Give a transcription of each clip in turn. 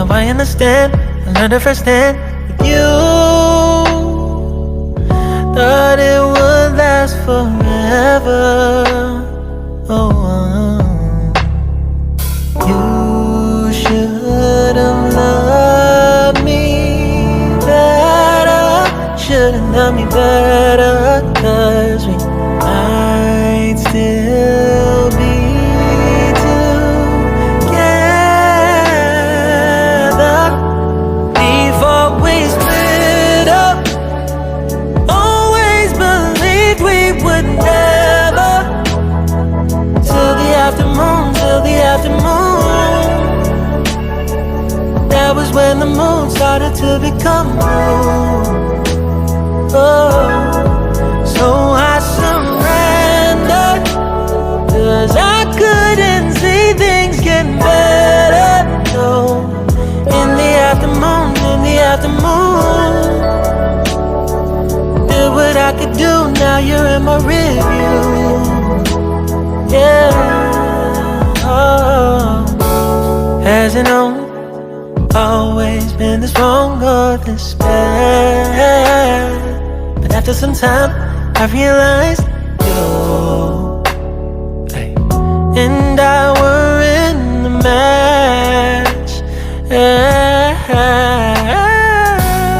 Now I understand, I learned it firsthand with you. Thought it would last forever. Oh, you should have loved me better. Should have loved me better, 'cause we might still be together before we split up. Always believed we would never. Till the afternoon, till the afternoon. That was when the moon started to become blue. Oh, so I surrendered, 'cause I couldn't see things getting better. No, in the afternoon, in the afternoon. Did what I could do, now you're in my review. Yeah, oh. Hasn't always been this wrong or this bad, but after some time I realized you and I were in the match.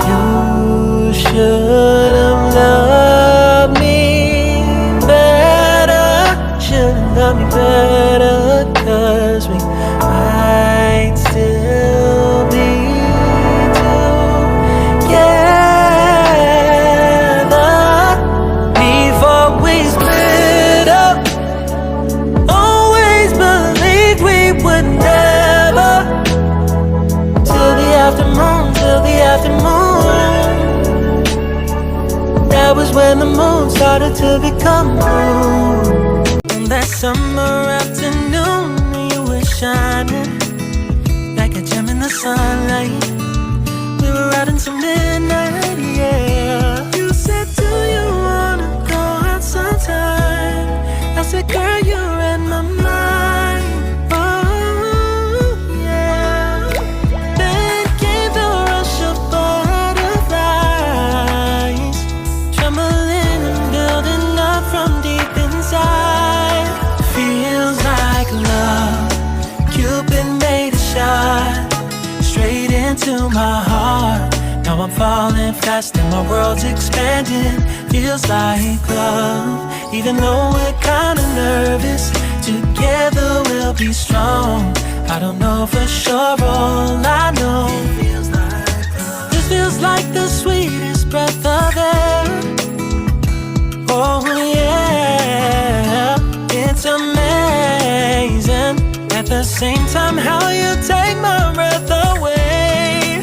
You should have loved me better. Should have loved me better, 'cause we might still be together before we split up. Always believed we would never. Till the afternoon, till the afternoon. That was when the moon started to become blue. On that summer afternoon, you were shining like a gem in the sunlight. We were out until midnight, yeah. You said, do you wanna go out sometime? I said, girl, you read my mind. Oh, yeah. Then came the rush of butterflies, trembling and building up from deep inside. Feels like love. Cupid made a shot straight into my heart. Now I'm falling fast and my world's expanding. Feels like love, even though we're kinda nervous. Together we'll be strong. I don't know for sure, all I know, it feels like love. This feels like the sweetest breath of air. Oh yeah, it's amazing. At the same time, how you take my breath away.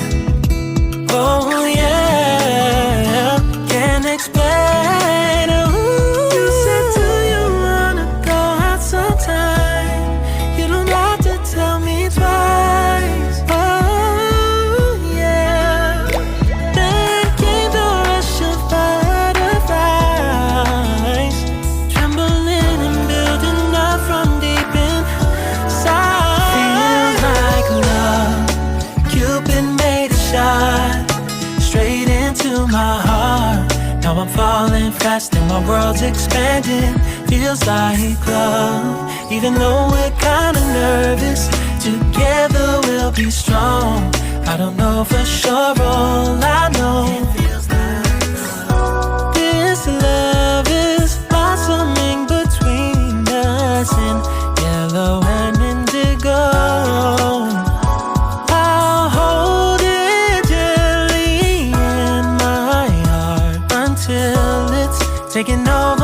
Oh yeah, can't explain. Ooh. You said, do you wanna go out sometime? You don't have to tell me twice. Oh yeah. Then came the rush of butterflies, trembling and building up from deep inside. Feels like love. Cupid made a shot straight into my heart. Now I'm falling fast and my world's expanding. Feels like love, even though we're kinda nervous. Together we'll be strong. I don't know for sure, all I know, it feels like love. This love is blossoming between us in yellow and indigo. I'll hold it gently in my heart until it's taking over